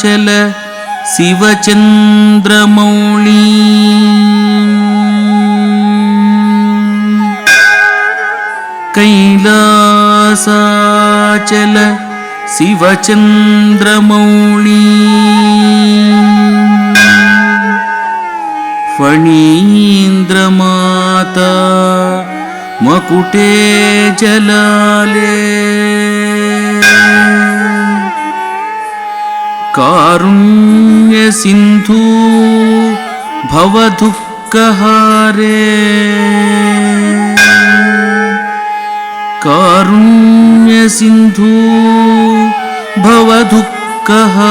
శివాచల శివచంద్రమౌళీ కైలాసాచల శివచంద్రమౌళీ ఫణీంద్రమాతా మకుటే జలాలే కారుణ్య సింధు భవదుఃఖహారే కారుణ్య సింధు భవదుఃఖహారే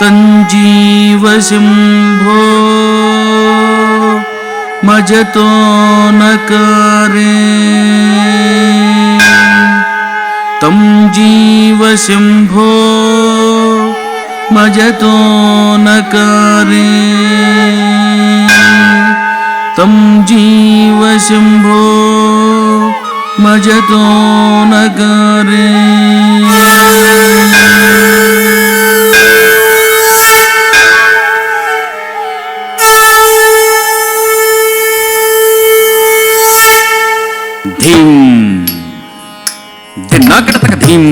తంజీవ శంభో మజతో నకారే తం జీవ శంభో మజతో నకారే తం జీవ శంభో మజతో నకారే ధీం ధిన్నాకడతక ధీం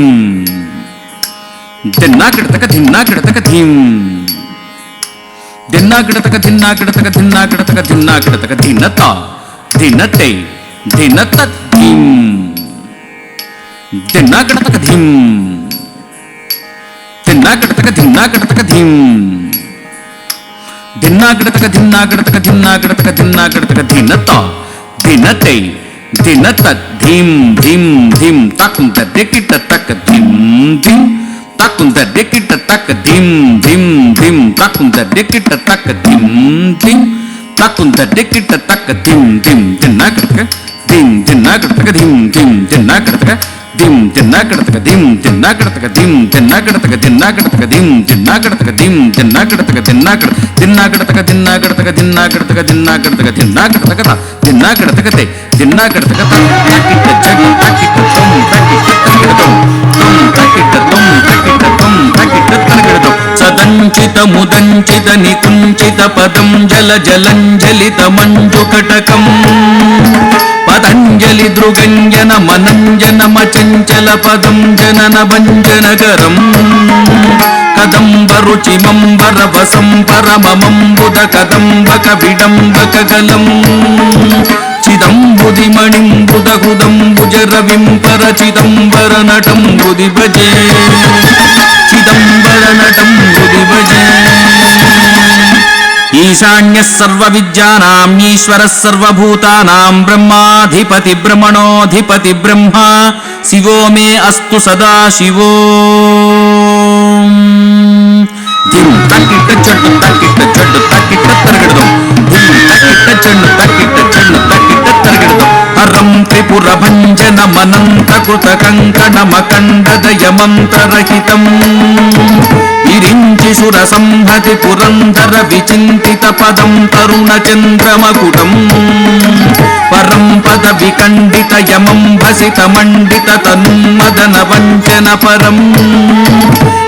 ధిన్నాకడతక ధిన్నాకడతక ధీం ధిన్నాకడతక ధిన్నాకడతక ధిన్నాకడతక ధిన్నాకడతక ధిన్నత ధిన్నతే ధిన్నత ధీం ధిన్నాకడతక ధీం ధిన్నాకడతక ధిన్నాకడతక ధీం ధిన్నాకడతక ధిన్నాకడతక ధిన్నాకడతక ధిన్నాకడతక ధిన్నత ధిన్నతే ధిన్నత ధీం ధీం ధీం తక్కుంత దెక్కిట తక్క ధీం ధీం తక్కుంత దెక్కిట తక్క ధీం ధీం ధీం తక్కుంత దెక్కిట తక్క ధీం ధీం తక్కుంత దెక్కిట తక్క ధీం ధీం ధిన్నాకడతక ధీం ధిన్నాకడతక ధీం ధీం ధిన్నాకడతక ధీం ధిన్నాకడతక ధీం ధిన్నాకడతక ధీం ధిన్నాకడతక ధిన్నాకడతక ధీం ధిన్నాకడతక ధీం ధిన్నాకడతక ధిన్నాకడ ధిన్నాకడతక ధిన్నాకడతక ధిన్నాకడతక ధిన్నాకడతక ధిన్నాకడతక ధిన్నాకడతకతే ధిన్నాకడతక తక్కిట జగ తక్కిట తం తక్కిట తరగడతం తం తక్కిట తం తక్కిట తం తక్కిట తరగడతం సదంచిత ముదంచిత నికుంచిత పదం జల జలంజలిత మంజుకటకం పతంజలి దృగంజన మనంజన మచంచల పదం జనన భంజనగరం కదంబరుచిమంబర వసం పరమమంబుద కదంబక విడంబక గలం చిదంబుదిమణింబుద హృదంబుజరవింపర చిదంబర నటంబుది భజే చిదంబర నటంబుది భజే ఈశాన్యః సర్వ విద్యానాం ఈశ్వరః సర్వభూతానాం బ్రహ్మాధిపతి బ్రహ్మణోధిపతి బ్రహ్మ శివో మే అస్తు సదా శివో ధిం తక్కిట చెట్టు తక్కిట చెట్టు తక్కిట తరగడదు ధిం తక్కిట చెట్టు తక్కిట చెట్టు తక్కిట తరగడదు హరం త్రిపుర భంజన మనంత కృత కంకణ మకండదయ మంత్రరహితం విరించి సుర సంహతి పురంధర విచింతిత పదం తరుణ చంద్రమకుటం పరం పద వికండిత యమం భసిత మండిత తన్మదన వంచన పరం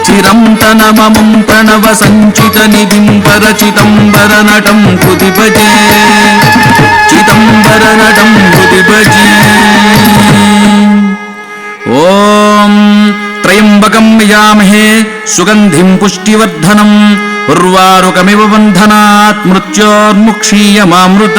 చిరం తనమమం ప్రణవ సంచిత నిధిం పరచిదంబర నటం హృది భజే చిదంబర నటం హృది భజే ఓం త్రయంబకం యజామహే సుగంధిం పుష్టివర్ధనం ఉర్వారుకమివ బంధనాత్ మృత్యోర్ముక్షీయమామృత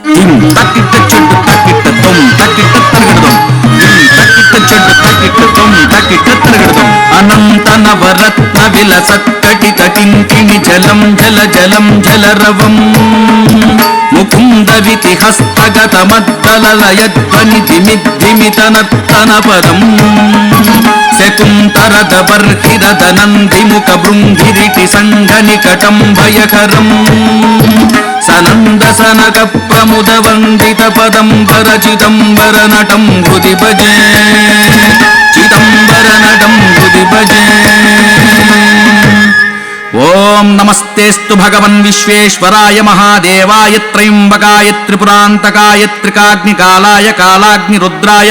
ధిం తక్కిట చెట్టు తక్కిట తం తక్కిట తరగడదం ధిం తక్కిట చెట్టు తక్కిట తం తక్కిట తరగడదం అనంత నవరత్న విలసత్కటిత కింకిణి జలం జల జలం జలరవం ముకుంద వితి హస్తగత మద్దలయధ్వని ధిమిద్ధిమిత నర్తన పదం శకుంతరద బర్హిరద నందిముఖ బృంగిరిటి సంఘనికటం భయకరం సనంద సనక ప్రముద వందిత పదం వర చిదంబర నటం హృది భజే చిదంబర నటం హృది భజే ఓం నమస్తేస్తు భగవన్ విశ్వేశ్వరాయ మహాదేవాయ త్రయంబకాయ త్రిపురాంతకాయ త్రికాగ్నికాలాయ కాలాగ్నిరుద్రాయ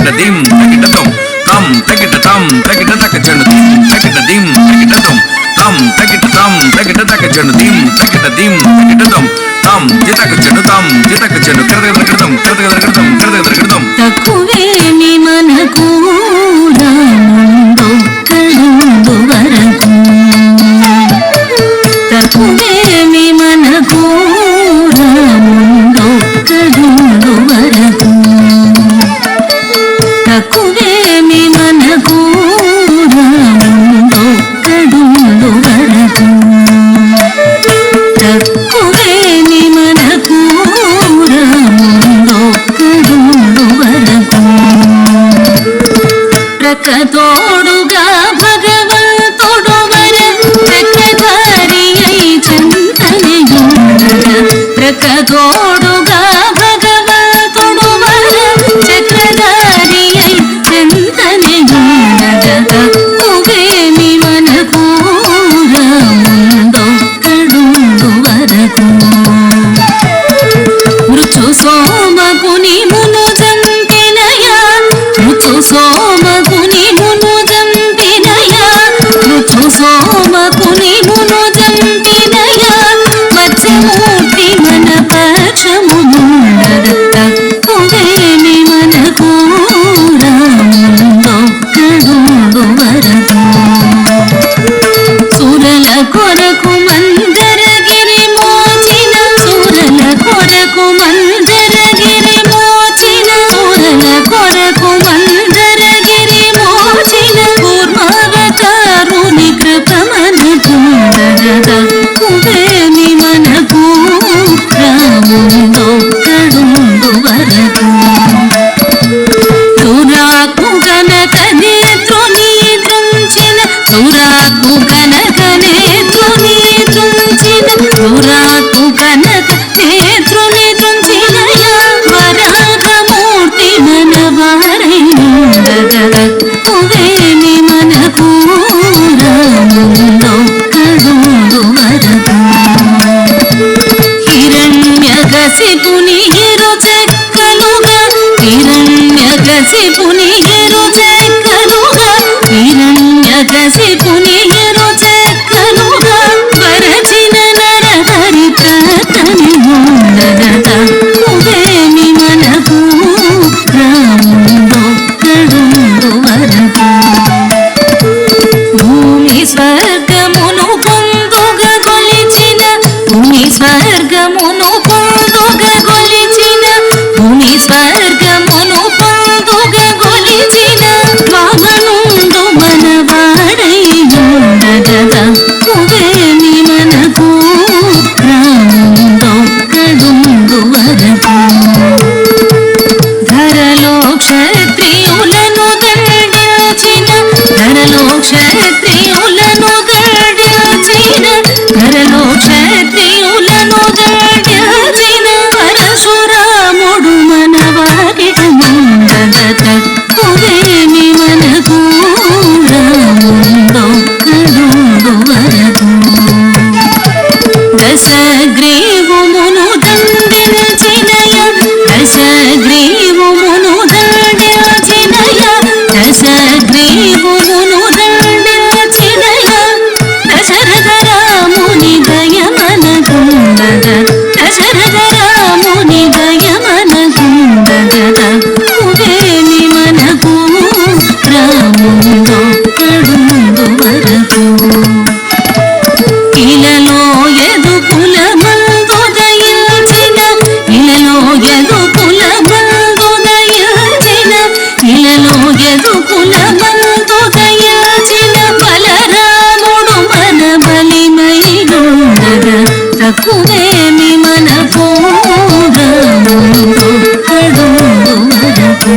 తకిట దిం తకిట తం తం తకిట తం తకిట తక జను దిం తకిట దిం తకిట తం తం తకిట తం తకిట తక జను దిం తకిట దిం తకిట తం తం జితక జను తం జితక జను కరదగదగదం కరదగదగదం కరదగదగదం తక్కువేమి మనకు రాముందొక్కడుందు వరకు తక్కువేమి మనకు రాముందొక్కడుందు వరకు తక్కువేమి మనకు రాముందొక్కడుందు వరకు తక్కువేమి మనకు రాముందొక్కడుందు వరకు ప్రకతోడుగా భగవంతుడు వర చక్రధారి అయి చింతనయుండగా ప్రకతోడుగా భగవంతుడు వర చక్రధారి అయి చింతనయుండగా తక్కువేమి మనకు రాముందొక్కడుందు వరకు మృత్యు సోమకుని మును జంపినయా మృత్యు సోమకుని మును జంపినయా మృత్యు సోమకుని మును జంపినయా మత్స్యమూర్తి మన పక్షమునుండగ తక్కువేమి మనకు రాముందొక్కడుందు వరకు సురల కొరకు మందరగిరి మోచిన సురల కొరకు మందరగిరి మోచిన సురల కొరకు మందరగిరి మోచిన కూర్మావతారుని కృపమనుకుండగ తక్కువేమి మనకు రాముందొక్కడుందు వరకు సురాకు గనక నేత్రుని దృంచిన సురాకు గనక నేత్రుని దృంచిన సురాకు గనక నేత్రుని దృంచిన వరాహమూర్తి మన వారైండగ తక్కువేమి మనకు రాముందొక్కడుందు వరకు హిరణ్యకశిపుని ఇరు చెక్కలుగా హిరణ్యకశిపుని ఇరు చెక్కలుగా హిరణ్యకశిపుని ఇరు చెక్కలుగా వరచిన నరహరి ప్రతనియుండగ తక్కువేమి మనకు రాముందొక్కడుందు వరకు భూమి స్వర్గమును పొందుగా గొలిచిన భూమి స్వర్గమును పొందుగా గొలిచిన భూమి స్వర్గమును పొందుగా గొలిచిన వామనుండు మన వాడైయుండగ తక్కువేమి మనకు రాముందొక్కడుందు వరకు ధరలో క్షత్రియులను దండించిన ధరలో క్షత్రియులను దండించిన ధరలో క్షత్రియులను దండించిన పరశురాముడు మన వాకిటముండగ తక్కువేమి మనకు రాముందొక్కడుందు వరకు దశగ్రీవుమును దండించినయ దశగ్రీవుమును దండించినయ దశగ్రీవుమును దండించినయ దశరథ రాముని దయమనకుండగ దశరథ రాముని దయమనకుండగ తక్కువేమి మనకు రాముందొక్కడుందు వరకు ఇలలో ఎదుకుల మందు దయించిన ఇలలో ఎదుకుల మందు దయించిన ఇలలో ఎదుకుల మందు దయించిన బలరాముడు మన బలిమైయుండగ తక్కువేమి మనకు రాముందొక్కడుందు వరకు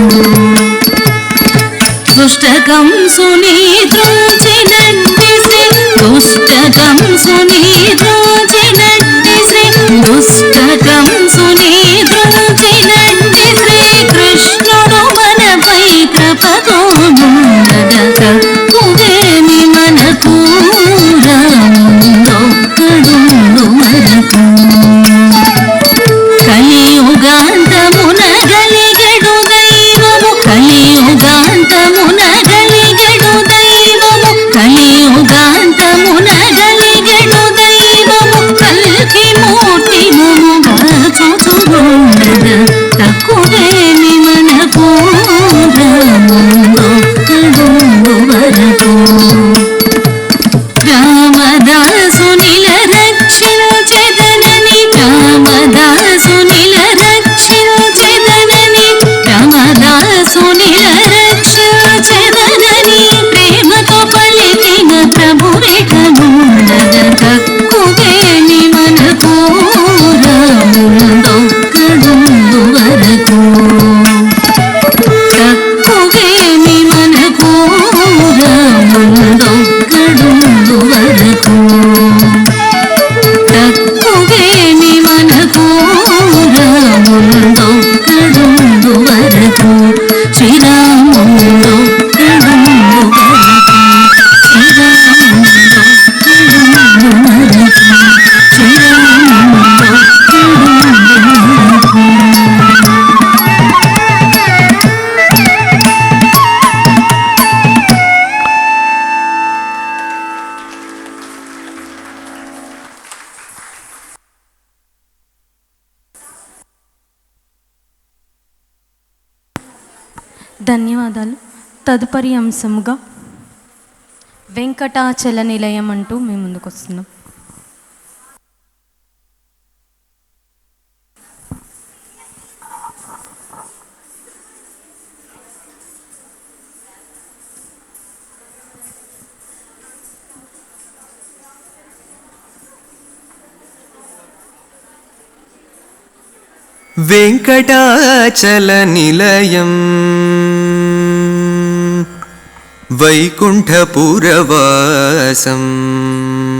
దుష్టకంసుని దృంచినట్టి శ్రీ దుష్టకంసుని దృంచినట్టి శ్రీ దుష్టకంసుని దృంచినట్టి శ్రీ కృష్ణుడు మనపై కృపతోడుండగ తక్కువేమి మనకు రాముందొక్కడుందు వరకు కలియుగాంతమున గలిగెడు దైవము కలియుగాంతమున గలిగెడు దైవము కలియుగాంతమున గలిగెడు దైవము కల్కి మూర్తిముగా చూచుచుండగ తక్కువేమి మనకు రాముందొక్కడు వరకు రామదాసునిల రక్షించెదనని రామదాసునిల రక్షించెదనని రామదాసునిల రక్షించెదనని ప్రేమతో పలికిన ప్రభురికనుండగ తక్కువేమి మనకు రాముందొక్కడు వరకు తక్కువేమి మనకు రాముందొక్కడు వరకు తక్కువేమి మనకు రాముందొక్కడు వరకు శ్రీరాముందొక్కడు వరకు శ్రీరాముందొక్కడు వరకు శ్రీరాముందొక్కడు వరకు. ధన్యవాదాలు. తదుపరి అంశముగా వెంకటాచల నిలయం అంటూ మేము ముందుకు వస్తున్నాం. వెంకటాచల నిలయం వైకుంఠపురవాసం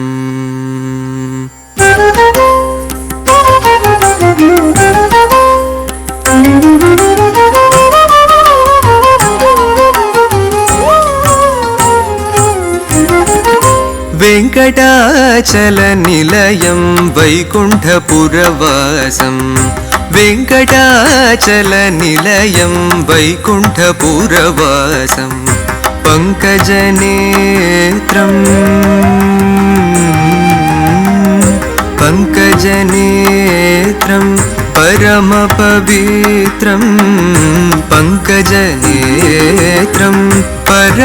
వెంకటాచల నిలయం వైకుంఠపురవాసం వెంకటాచల నిలయం వైకుంఠపురవాసం పంకజనేత్రం పంకజనేత్రం పరమపవిత్రం పంకజనేత్రం పరమపవిత్రం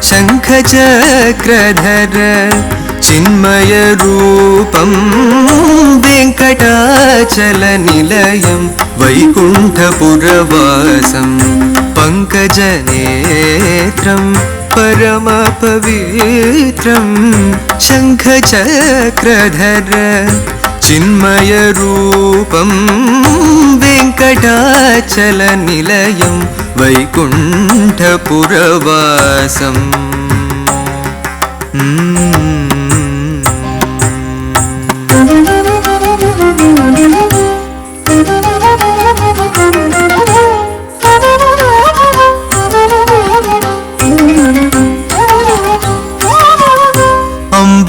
శంఖచక్రధర చిన్మయ రూపం వెంకటాచల నిలయం వైకుంఠపురవాసం పంకజనేత్రం పరమపవిత్రం శంఖచక్రధర చిన్మయ రూపం వెంకటాచల నిలయం వైకుంఠపురవాసం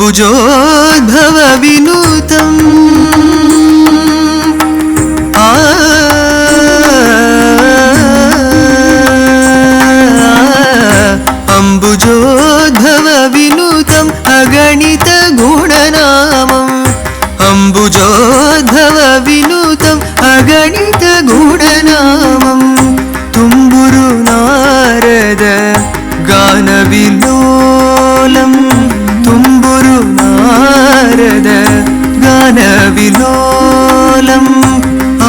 అంబుజోద్భవ వినూతం అంబుజోద్భవ వినూతం అగణిత గుణనామం అంబుజోద్భవ వినూతం అగణిత గుణనామం తుంబురు నారద గాన విలోలం తుంబురు నారద గాన విలోలం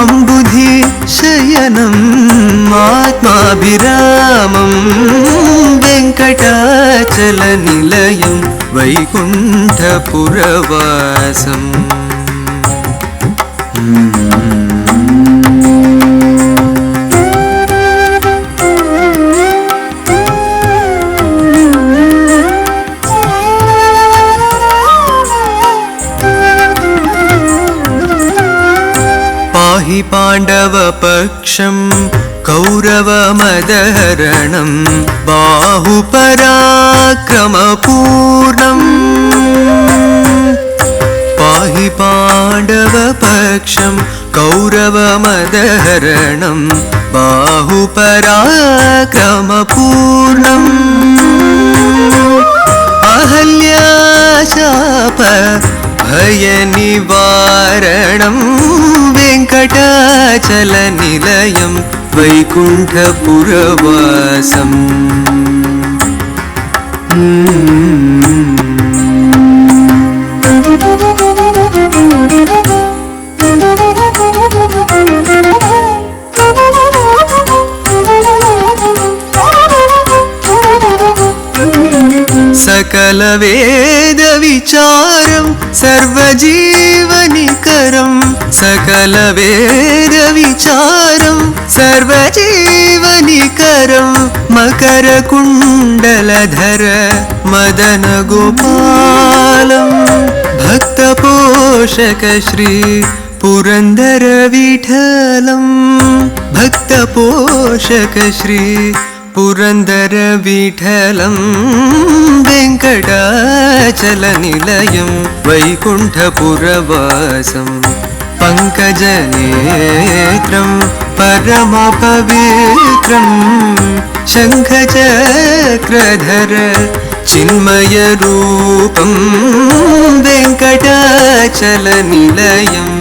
అంబుధి శయనం ఆత్మాభిరామం వెంకటాచల నిలయం వైకుంఠపురవాసం పాహి పాండవపక్షం కౌరవమదహరణం బాహుపరాక్రమపూర్ణం పాహి పాండవపక్షం कौरवमदहरणं बाहुपराक्रमपूर्णम् अहल्याशाप भयनिवारणं वेङ्कटाचलनिलयं वैकुण्ठपुरवासम् सकलवेदविचारं सर्वजीवनिकरं सकलवेदविचारं सर्वजीवनिकरं मकरकुण्डलधर मदनगोपालं भक्तपोषक श्री पुरन्दरविठलं भक्तपोषक श्री पुरन्दरविठलं वेङ्कटाचलनिलयं वैकुण्ठपुरवासं पङ्कजनेत्रं परमपवित्रं शङ्खचक्रधर चिन्मयरूपं वेङ्कटाचलनिलयम्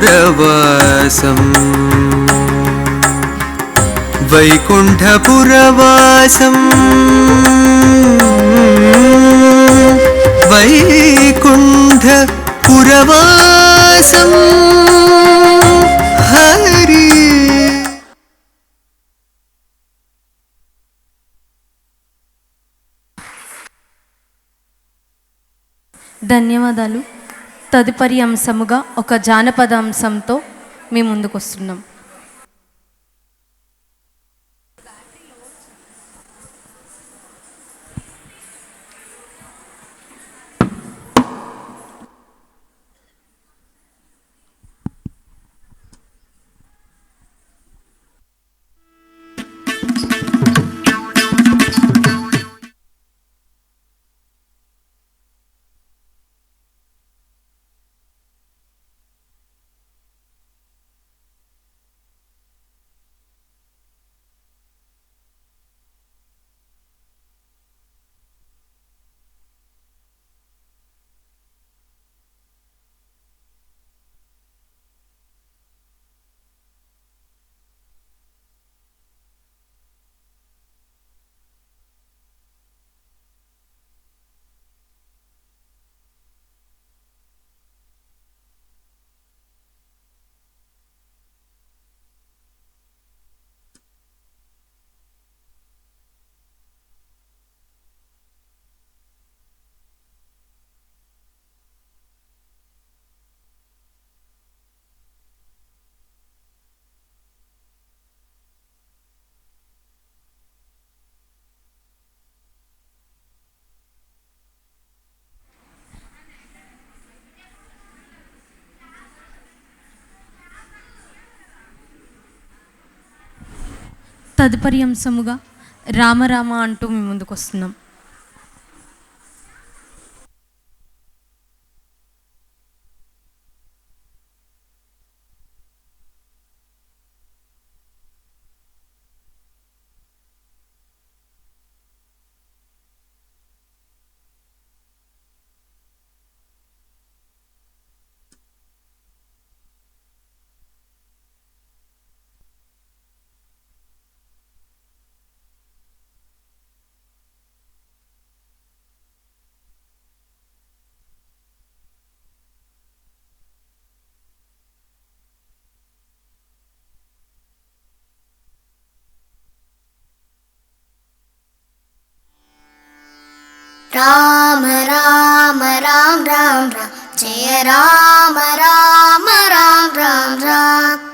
वैकुण्ठपुरवासम् वैकुण्ठपुरवासम् वैकुण्ठपुरवासम् हरि ధన్యవాదాలు. తదుపరి అంశముగా ఒక జానపద అంశంతో మేము ముందుకు వస్తున్నాం. తదుపరి అంశముగా రామరామ అంటూ మేము ముందుకు వస్తున్నాం. राम राम राम राम राम जय राम राम राम राम राम राम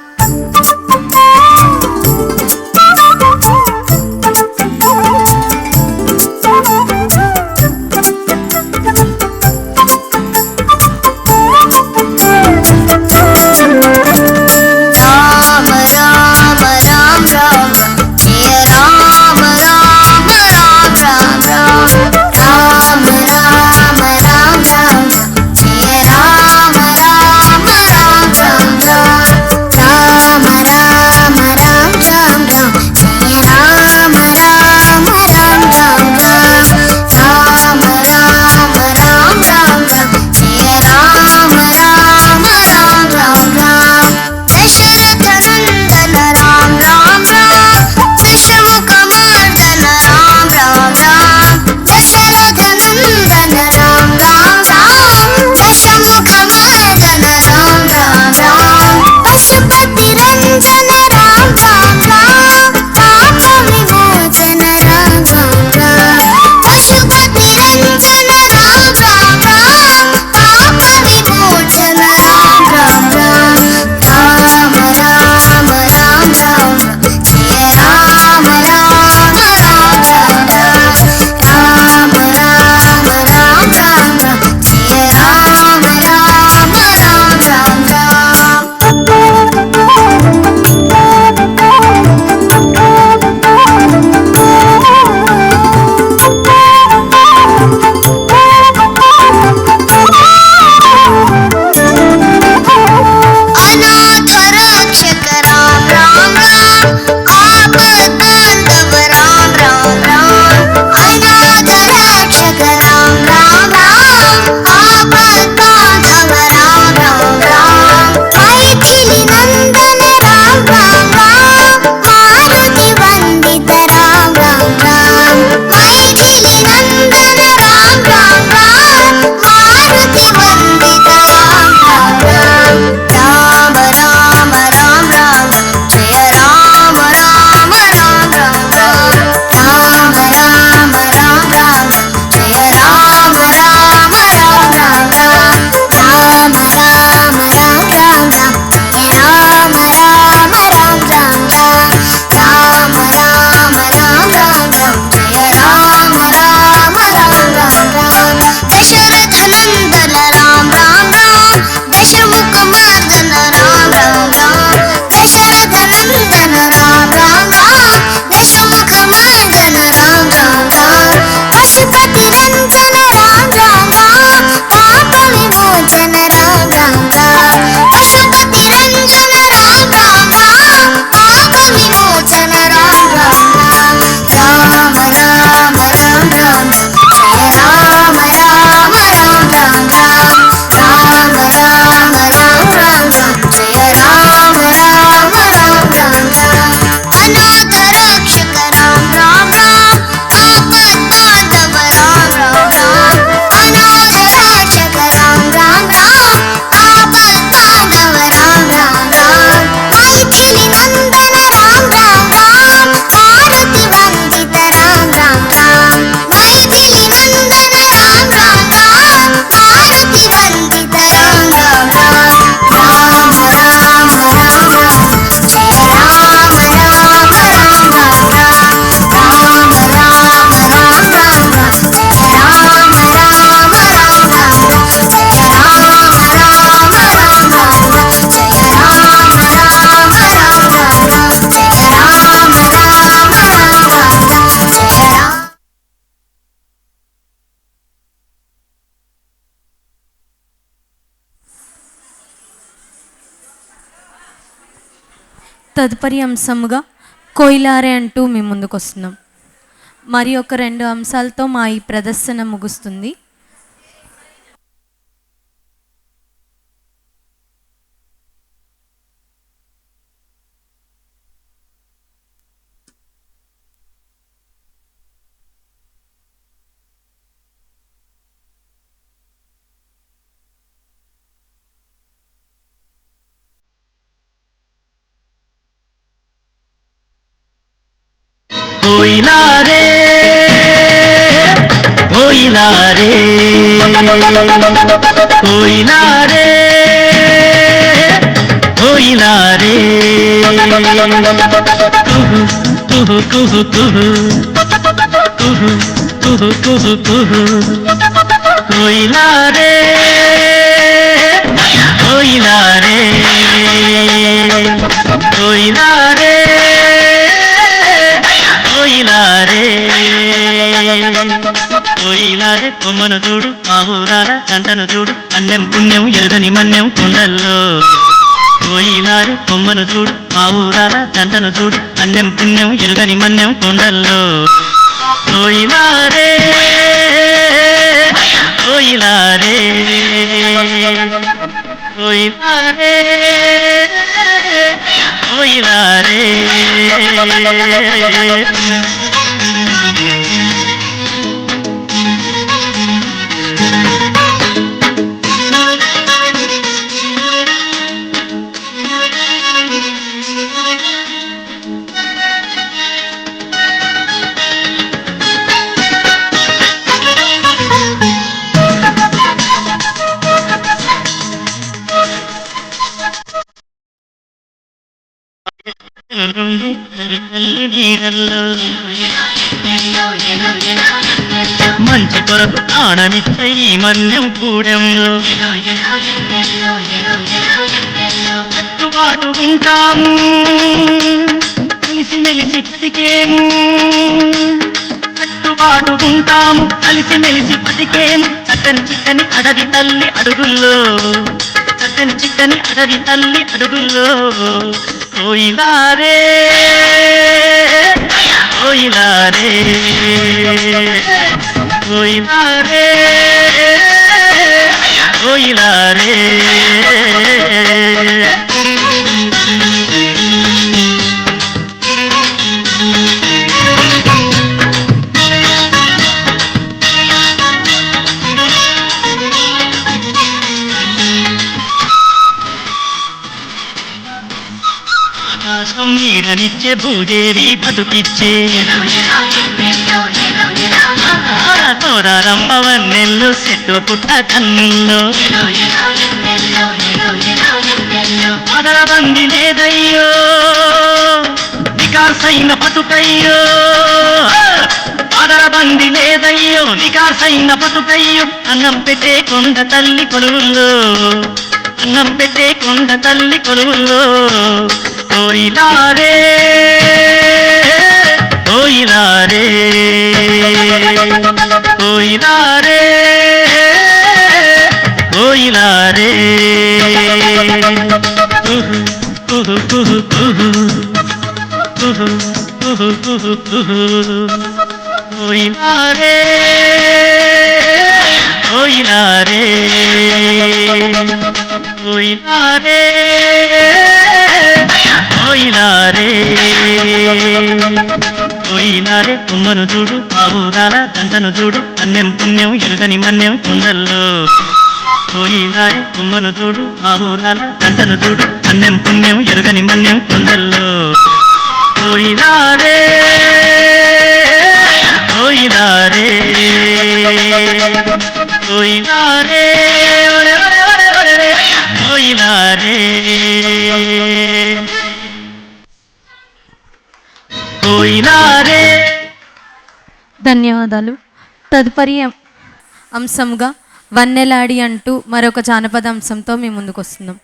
తదుపరి అంశముగా కోయిలారే అంటూ మీ ముందుకు వస్తున్నాం. మరి ఒక 2 అంశాలతో మా ఈ ప్రదర్శన ముగుస్తుంది. కోయిలారే కోయిలారే కోయిలారే కోయిలారే కుహు కుహు కుహు కుహు కుహు కుహు కుహు కోయిలారే కోయిలారే కోయిలారే కోయిలారే కోయిలారే కొమ్మను చూడు ఆహురాల గంటను చూడు అన్నం పుణ్యం ఎరుగని మన్యం కొండల్లో కోయిలారే కొమ్మను చూడు ఆహురాల గంటను చూడు అన్నం పుణ్యం ఎరుగని మన్యం కొండల్లో కోయిలారే కోయిలారే కోయిలారే కోయిలారే మంచి కొరకు ఆనమిచ్చ ఈ మన్యం కూడెంలో కట్టుబాటు ఉంటాము కలిసి మెలిసి పతికేము కట్టుబాటు ఉంటాము కలిసి మెలిసి పతికేము చక్కని చిక్కని అడవి తల్లి అడుగుల్లో చక్కని చిక్కని అడవి తల్లి అడుగుల్లో కోయిలారే కోయిలారే కోయిలారే కోయిలారే ఆకాశం నీడనిచ్చే భూదేవి బతుకిచ్చే తోరారంభవన్నెల్లు చెట్టు పుట్ట కన్నుల్లో పదరబంది లేదయ్యో నికాసైన బతుకయ్యో పదరబంది లేదయ్యో నికాసైన బతుకయ్యో అన్నం పెట్టే కొండ తల్లి కొలువుల్లో అన్నం పెట్టే కొండ తల్లి కొలువుల్లో కోయిలారే కోయిలారే కోయిలారే కోయిలారే కుహు కుహు కుహు కుహు కుహు కుహు కుహు కుహు కోయిలారే కోయిలారే కోయిలారే కోయిలారే కోయిలారే కొమ్మను చూడు ఆవురాల దంటను చూడు అన్నం పుణ్యం ఎరుగని మన్యం కుండల్లో కోయిలారే కొమ్మను చూడు ఆవురాల దంటను చూడు అన్నం పుణ్యం ఎరుగని మన్యం కుండల్లో కోయిలారే కోయిలారే కోయిలారే కోయిలారే కోయిలారే. ధన్యవాదాలు. తదుపరి అంశంగా వన్నెలాడి అంటూ మరొక జానపద అంశంతో మేము ముందుకు వస్తున్నాం.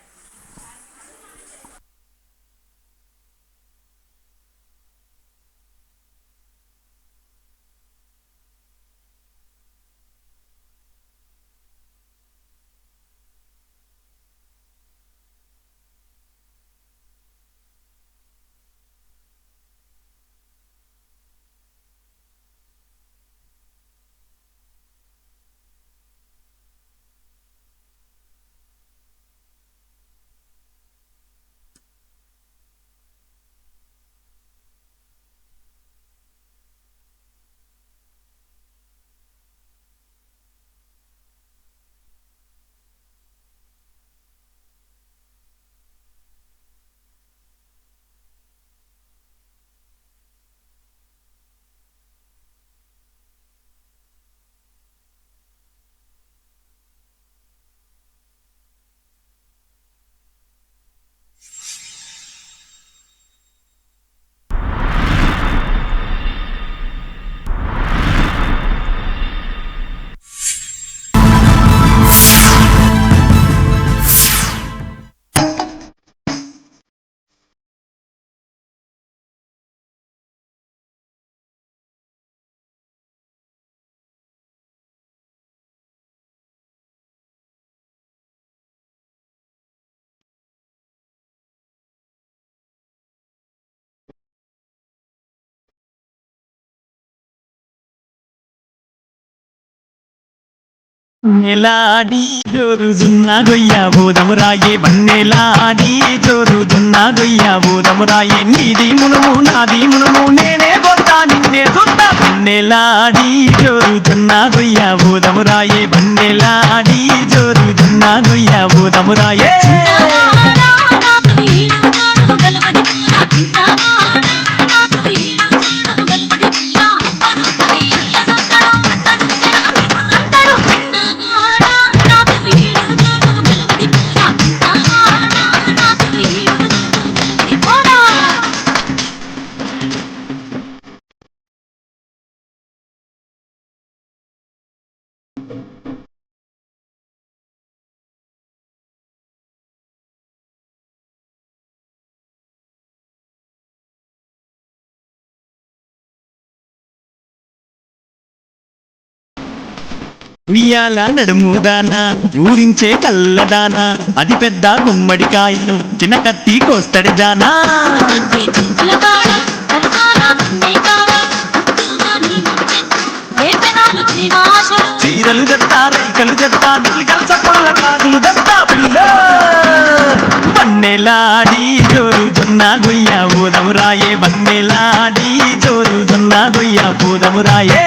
బన్నెలాడి జోరుజున్న గొయ్య బోధమురాయే బన్నెలాడి జోరుజున్న గొయ్య బోధమురాయే నీది మునుము నాది మునుము నేనే కొత్తా నిన్నే చూస్తా బన్నెలాడి జోరుజున్న గొయ్య బోధమురాయే బన్నెలాడి జోరుజున్న గొయ్య బోధమురాయే ఉయ్యాల నడుముదానా ఊరించే కళ్ళదానా అది పెద్ద గుమ్మడికాయను చిన్న కత్తి కోస్తడి జానా చీరలు జత్తా రైకలు జత్తా నిల్కల్చకొల్ల కాకులు జత్తా పిల్ల బన్నెలాడి జోరుజున్న గొయ్య బోధమురాయే బన్నెలాడి జోరుజున్న గొయ్య బోధమురాయే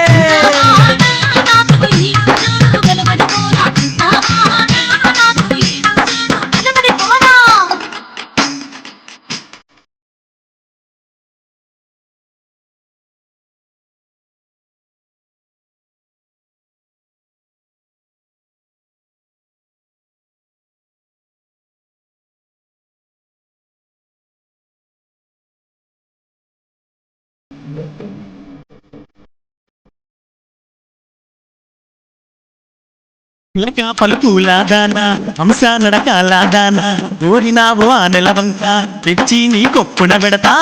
లక పలుకుల దానా హంస నడకాల దానా ఓరినావో ఆనెల వంక తెచ్చి నీ కొప్పున పెడతా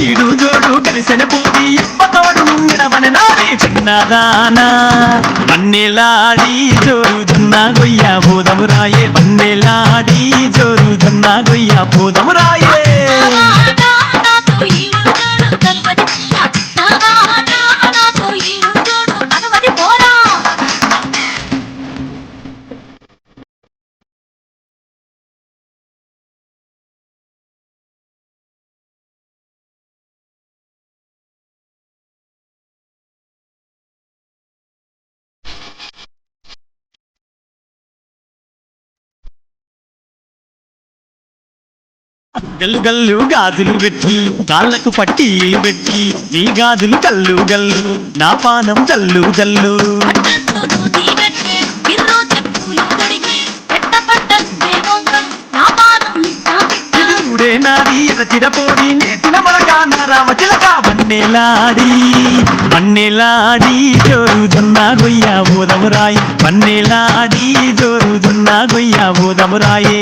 ఈడు జోడు కలిసిన పోటీ ఎప్పతోడు ముంగిడమని నాది చిన్నదానా బన్నెలాడి జోరుజున్న గొయ్య బోధమురాయే బన్నెలాడి జోరుజున్న గొయ్య బోధమురాయే గల్లు గల్లు గాజులు పెట్టి కాళ్ళకు పట్టీలు పెట్టి నీ గాజులు కల్లు గల్లు నా పానం జల్లు జల్లు ఇదే నాది చిరపోడి నేతిన మొలగా నా రామ చిలక బన్నెలాడి బన్నెలాడి జోరుజున్న గొయ్య బోధమురాయే బన్నెలాడి జోరుజున్న గొయ్య బోధమురాయే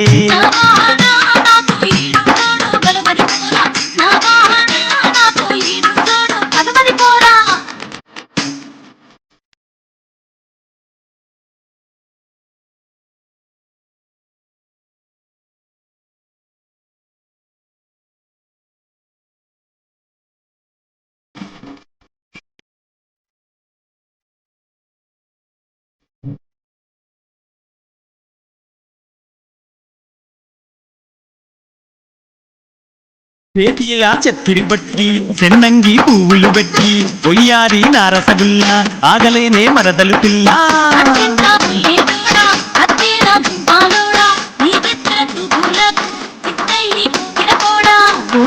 చేతిలా చెత్తిరి బట్టి సెన్నంగి పువ్వులు పెట్టి పొయ్యారి నారసగుల్ల ఆగలేనే మరదలు పిల్ల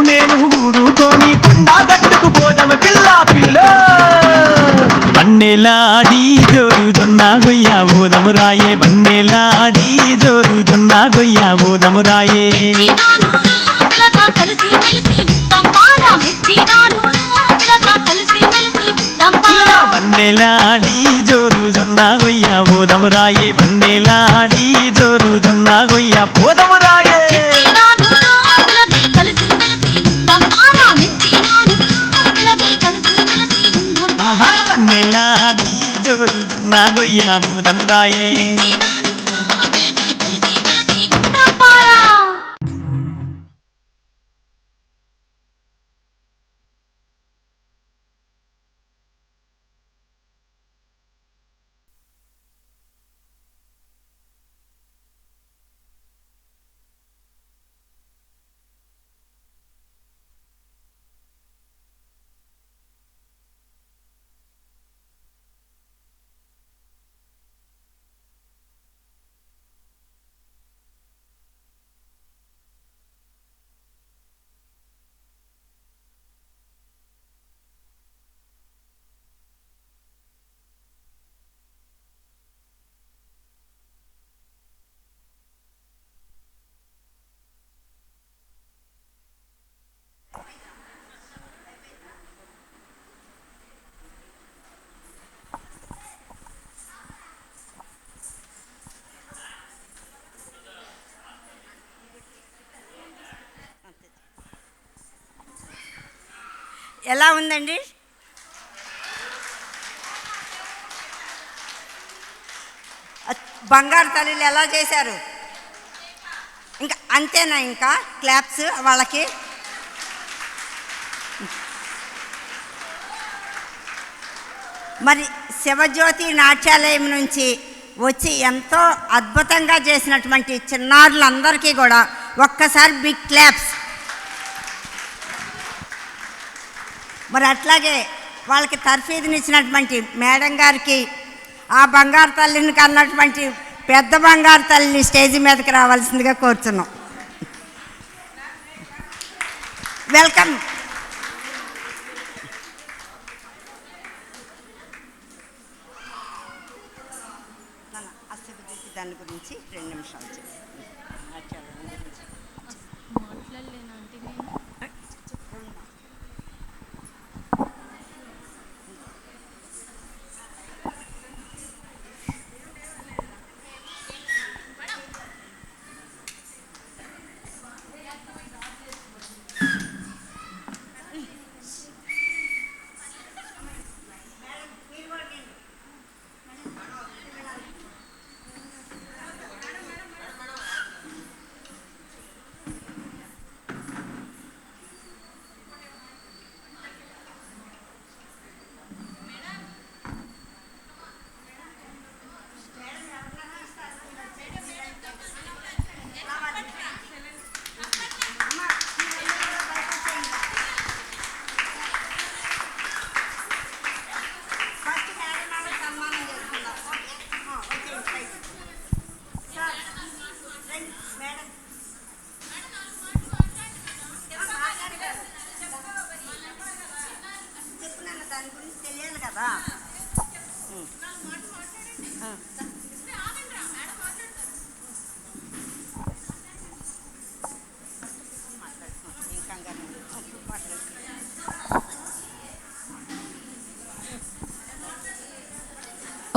నేను ఊరుతోని కొండా గట్టుకు పోదమ పిల్ల పిల్ల బన్నెలాడి జోరుజున్న గొయ్య బోధమురాయే బన్నెలాడి జోరుజున్న గొయ్య బోధమురాయే బన్నెలాడి జోరుజున్న గొయ్య బోధమురాయే బన్నెలాడి జోరుజున్న గొయ్య బోధమురాయే బన్నెలాడి జోరుజున్న గొయ్య బోధమురాయే ఎలా ఉందండి? బంగారు తల్లులు ఎలా చేశారు? ఇంకా అంతేనా? ఇంకా క్లాప్స్ వాళ్ళకి. మరి శివజ్యోతి నాట్యాలయం నుంచి వచ్చి ఎంతో అద్భుతంగా చేసినటువంటి చిన్నారులందరికీ కూడా ఒక్కసారి బిగ్ క్లాప్స్. మరి అట్లాగే వాళ్ళకి తర్ఫీదునిచ్చినటువంటి మేడం గారికి, ఆ బంగారు తల్లిని కన్నటువంటి పెద్ద బంగారు తల్లిని స్టేజీ మీదకి రావాల్సిందిగా కోరుతున్నాం. వెల్కమ్. దాని గురించి 2 నిమిషాలు చెప్పండి.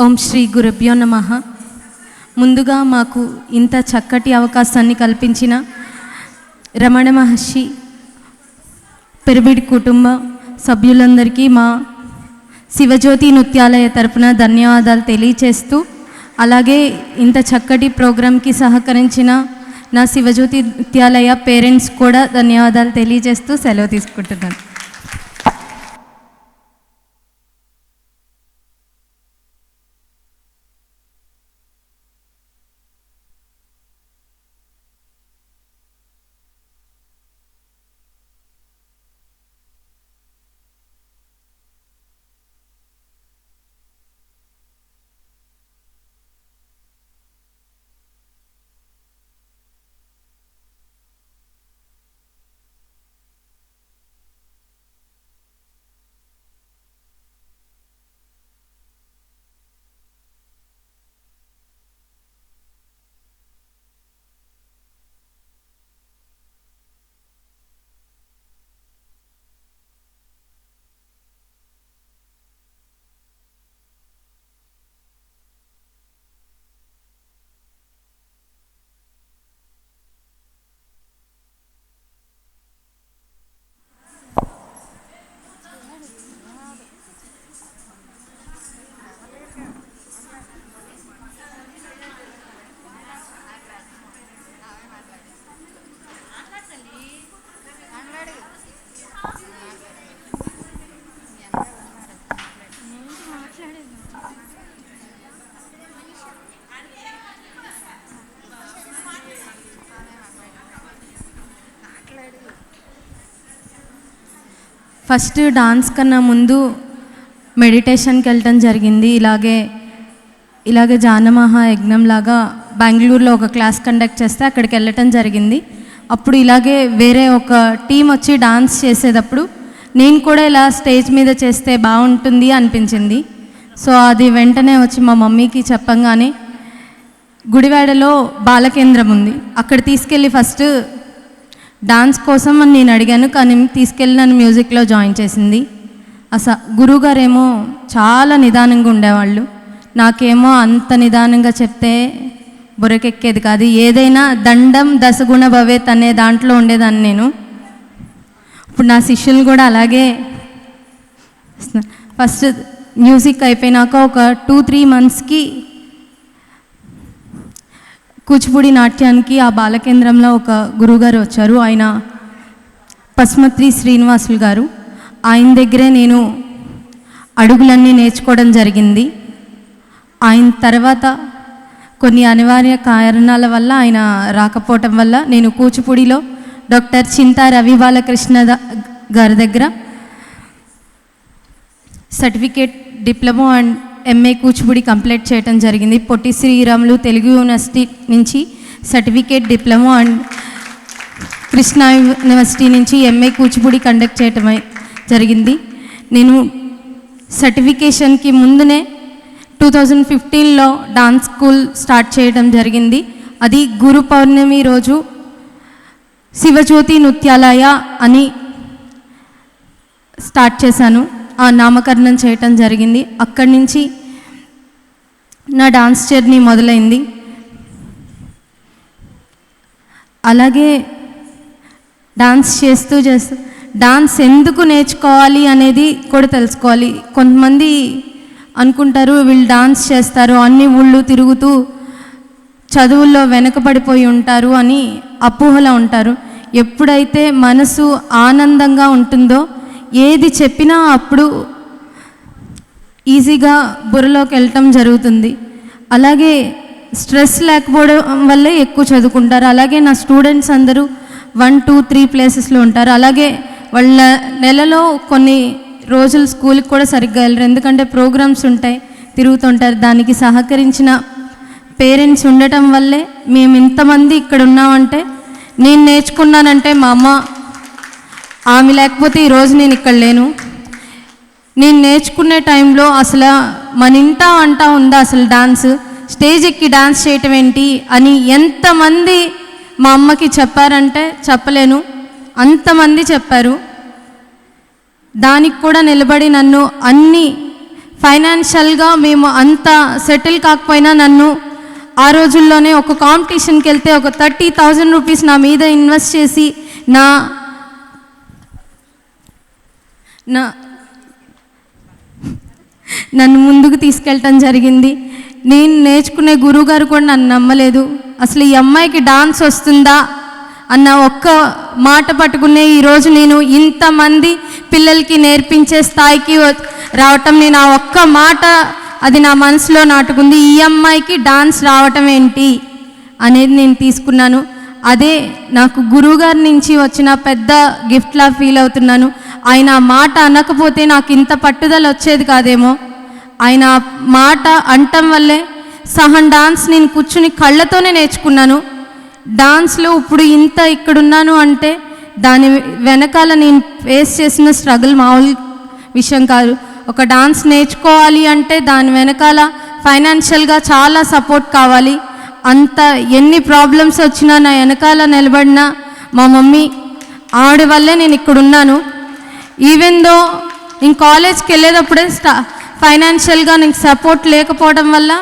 ఓం శ్రీ గురుభ్యో నమః. ముందుగా మాకు ఇంత చక్కటి అవకాశాన్ని కల్పించిన రమణ మహర్షి పెరిబిడి కుటుంబ సభ్యులందరికీ మా శివజ్యోతి నృత్యాలయ తరపున ధన్యవాదాలు తెలియచేస్తూ, అలాగే ఇంత చక్కటి ప్రోగ్రాంకి సహకరించిన నా శివజ్యోతి నృత్యాలయ పేరెంట్స్ కూడా ధన్యవాదాలు తెలియజేస్తూ సెలవు తీసుకుంటున్నాను. ఫస్ట్ డాన్స్ కన్నా ముందు మెడిటేషన్కి వెళ్ళటం జరిగింది. ఇలాగే జానమహా యజ్ఞం లాగా బెంగళూరులో ఒక క్లాస్ కండక్ట్ చేస్తే అక్కడికి వెళ్ళటం జరిగింది. అప్పుడు ఇలాగే వేరే ఒక టీం వచ్చి డాన్స్ చేసేటప్పుడు నేను కూడా ఇలా స్టేజ్ మీద చేస్తే బాగుంటుంది అనిపించింది. సో అది వెంటనే వచ్చి మా మమ్మీకి చెప్పంగానే గుడివాడలో బాలకేంద్రం ఉంది, అక్కడ తీసుకెళ్ళి ఫస్ట్ డాన్స్ కోసం అని నేను అడిగాను, కానీ తీసుకెళ్ళి నన్ను మ్యూజిక్లో జాయిన్ చేసింది. గురువుగారేమో చాలా నిదానంగా ఉండేవాళ్ళు, నాకేమో అంత నిదానంగా చెప్తే బుర్రకెక్కేది కాదు. ఏదైనా దండం దశగుణ భవేత్ అనే దాంట్లో ఉండేదాన్ని నేను. ఇప్పుడు నా శిష్యులు కూడా అలాగే ఫస్ట్ మ్యూజిక్ అయిపోయినాక ఒక 2-3 మంత్స్కి కూచిపూడి నాట్యానికి ఆ బాలకేంద్రంలో ఒక గురువుగారు వచ్చారు. ఆయన పసుమత్రి శ్రీనివాసులు గారు. ఆయన దగ్గరే నేను అడుగులన్నీ నేర్చుకోవడం జరిగింది. ఆయన తర్వాత కొన్ని అనివార్య కారణాల వల్ల ఆయన రాకపోవటం వల్ల నేను కూచిపూడిలో డాక్టర్ చింతా రవి బాలకృష్ణ గారి దగ్గర certificate diploma and MA Kuchipudi complete చేయడం జరిగింది. పొట్టి శ్రీరాములు తెలుగు యూనివర్సిటీ నుంచి certificate diploma and Krishna university నుంచి ఎంఏ కూచిపూడి కండక్ట్ చేయటం జరిగింది. నేను సర్టిఫికేషన్కి ముందునే 2015లో డాన్స్ స్కూల్ స్టార్ట్ చేయడం జరిగింది. అది గురు పౌర్ణమి రోజు శివజ్యోతి నృత్యాలయ అని స్టార్ట్ చేశాను. ఆ నామకరణం చేయటం జరిగింది. అక్కడి నుంచి నా డాన్స్ జర్నీ మొదలైంది. అలాగే డాన్స్ చేస్తూ డాన్స్ ఎందుకు నేర్చుకోవాలి అనేది కూడా తెలుసుకోవాలి. కొంతమంది అనుకుంటారు వీళ్ళు డాన్స్ చేస్తారు అన్ని ఊళ్ళు తిరుగుతూ చదువుల్లో వెనకబడిపోయి ఉంటారు అని అపోహలో ఉంటారు. ఎప్పుడైతే మనసు ఆనందంగా ఉంటుందో ఏది చెప్పినా అప్పుడు ఈజీగా బుర్రలోకి వెళ్ళటం జరుగుతుంది. అలాగే స్ట్రెస్ లేకపోవడం వల్లే ఎక్కువ చదువుకుంటారు. అలాగే నా స్టూడెంట్స్ అందరూ 1-2-3 ప్లేసెస్లో ఉంటారు. అలాగే వాళ్ళ నెలలో కొన్ని రోజులు స్కూల్కి కూడా సరిగ్గా వెళ్ళరు, ఎందుకంటే ప్రోగ్రామ్స్ ఉంటాయి, తిరుగుతుంటారు. దానికి సహకరించిన పేరెంట్స్ ఉండటం వల్లే మేము ఇంతమంది ఇక్కడ ఉన్నామంటే, నేను నేర్చుకున్నానంటే మా అమ్మ, ఆమె లేకపోతే ఈరోజు నేను ఇక్కడ లేను. నేను నేర్చుకునే టైంలో అసలు మన ఇంటా అంటా ఉందా అసలు డాన్స్, స్టేజ్ ఎక్కి డాన్స్ చేయటం ఏంటి అని ఎంతమంది మా అమ్మకి చెప్పారంటే చెప్పలేను, అంతమంది చెప్పారు. దానికి కూడా నిలబడి నన్ను అన్ని ఫైనాన్షియల్గా మేము అంత సెటిల్ కాకపోయినా నన్ను ఆ రోజుల్లోనే ఒక కాంపిటీషన్కి వెళ్తే ఒక 30,000 రూపీస్ నా మీద ఇన్వెస్ట్ చేసి నన్ను ముందుకు తీసుకెళ్ళటం జరిగింది. నేను నేర్చుకునే గురువుగారు కూడా నన్ను నమ్మలేదు. అసలు ఈ అమ్మాయికి డాన్స్ వస్తుందా అన్న ఒక్క మాట పట్టుకునే ఈరోజు నేను ఇంతమంది పిల్లలకి నేర్పించే స్థాయికి రావటం, నేను ఆ ఒక్క మాట అది నా మనసులో నాటుకుంది. ఈ అమ్మాయికి డాన్స్ రావటం ఏంటి అనేది నేను తీసుకున్నాను. అదే నాకు గురువుగారి నుంచి వచ్చిన పెద్ద గిఫ్ట్లా ఫీల్ అవుతున్నాను. ఆయన ఆ మాట అనకపోతే నాకు ఇంత పట్టుదల వచ్చేది కాదేమో. ఆయన మాట అంటం వల్లే సహన్ డాన్స్ నేను కూర్చుని కళ్ళతోనే నేర్చుకున్నాను. డాన్స్లో ఇప్పుడు ఇంత ఇక్కడున్నాను అంటే దాని వెనకాల నేను ఫేస్ చేసిన స్ట్రగుల్ మామూలు విషయం కాదు. ఒక డాన్స్ నేర్చుకోవాలి అంటే దాని వెనకాల ఫైనాన్షియల్గా చాలా సపోర్ట్ కావాలి. అంత ఎన్ని ప్రాబ్లమ్స్ వచ్చినా నా వెనకాల నిలబడిన మా మమ్మీ, ఆవిడ వల్లే నేను ఇక్కడున్నాను. ఈవెన్ దో నేను కాలేజ్కి వెళ్ళేటప్పుడే ఫైనాన్షియల్గా నాకు సపోర్ట్ లేకపోవడం వల్ల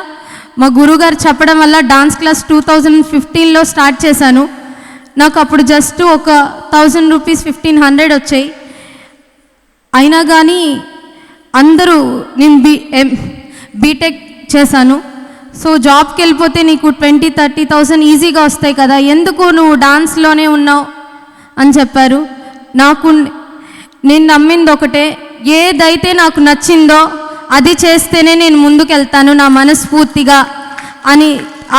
మా గురువుగారు చెప్పడం వల్ల డాన్స్ క్లాస్ 2015లో స్టార్ట్ చేశాను. నాకు అప్పుడు జస్ట్ ఒక 1000 రూపీస్ 1500 వచ్చాయి. అయినా కానీ అందరూ నేను బీటెక్ చేశాను. సో జాబ్కి వెళ్ళిపోతే నీకు 20-30,000 ఈజీగా వస్తాయి కదా, ఎందుకు నువ్వు డాన్స్లోనే ఉన్నావు అని చెప్పారు. నేను నమ్మింది ఒకటే, ఏదైతే నాకు నచ్చిందో అది చేస్తేనే నేను ముందుకెళ్తాను నా మనస్ఫూర్తిగా అని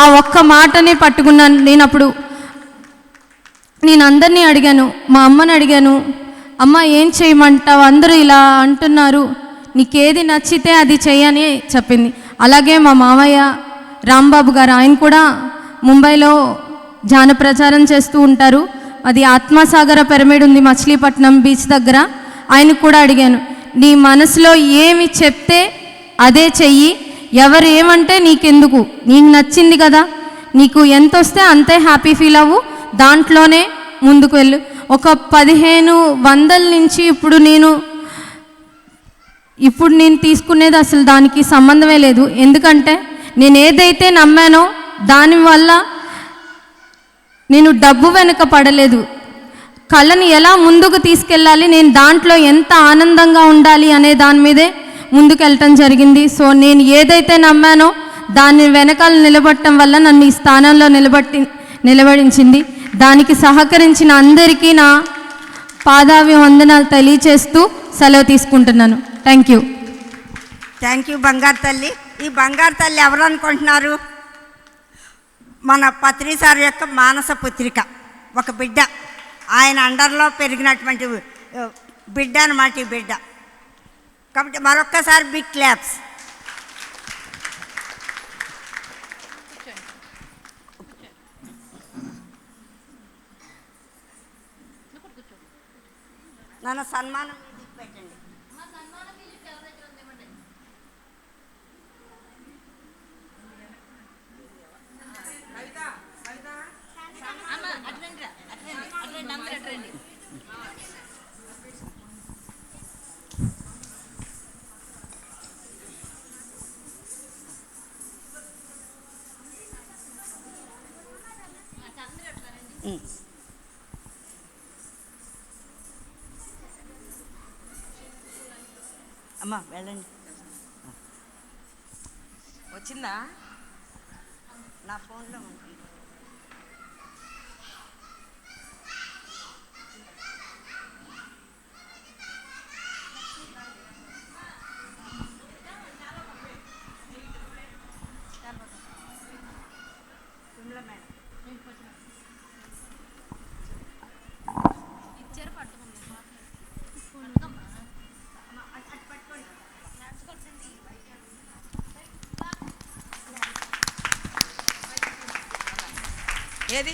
ఆ ఒక్క మాటనే పట్టుకున్నాను. నేను అందరినీ అడిగాను, మా అమ్మని అడిగాను, అమ్మ ఏం చేయమంటావు, అందరూ ఇలా అంటున్నారు, నీకేది నచ్చితే అది చెయ్యని చెప్పింది. అలాగే మా మామయ్య రాంబాబు గారు, ఆయన కూడా ముంబైలో జాన ప్రచారం చేస్తూ ఉంటారు. అది ఆత్మసాగర పిరమిడ్ ఉంది మచిలీపట్నం బీచ్ దగ్గర. ఆయనకు కూడా అడిగాను, నీ మనసులో ఏమి చెప్తే అదే చెయ్యి, ఎవరు ఏమంటే నీకెందుకు, నీకు నచ్చింది కదా, నీకు ఎంత వస్తే అంతే హ్యాపీ ఫీల్ అవ్వు, దాంట్లోనే ముందుకు వెళ్ళు. ఒక 1500 నుంచి ఇప్పుడు నేను తీసుకునేది అసలు దానికి సంబంధమే లేదు. ఎందుకంటే నేను ఏదైతే నమ్మానో దానివల్ల నేను డబ్బు వెనక పడలేదు. కళని ఎలా ముందుకు తీసుకెళ్ళాలి, నేను దాంట్లో ఎంత ఆనందంగా ఉండాలి అనే దాని మీదే ముందుకు వెళ్ళటం జరిగింది. సో నేను ఏదైతే నమ్మానో దాని వెనకాల నిలబడటం వల్ల నన్ను ఈ స్థానంలో నిలబడించింది. దానికి సహకరించిన అందరికీ నా పాదాభివందనాలు తెలియచేస్తూ సెలవు తీసుకుంటున్నాను. Thank you. థ్యాంక్ యూ బంగారు తల్లి. ఈ బంగారు తల్లి ఎవరు అనుకుంటున్నారు? మన పత్రి సార్ యొక్క మానస పుత్రిక, ఒక బిడ్డ. ఆయన అండర్లో పెరిగినటువంటి బిడ్డ అన్నమాట ఈ బిడ్డ. కాబట్టి మరొక్కసారి బిగ్ క్లాప్స్. నన్ను సన్మానం మ్యూజిక్ పెట్టండి. అమ్మా వెళ్ళండి. వచ్చిందా? నా ఫోన్లో ఉంది. ఏది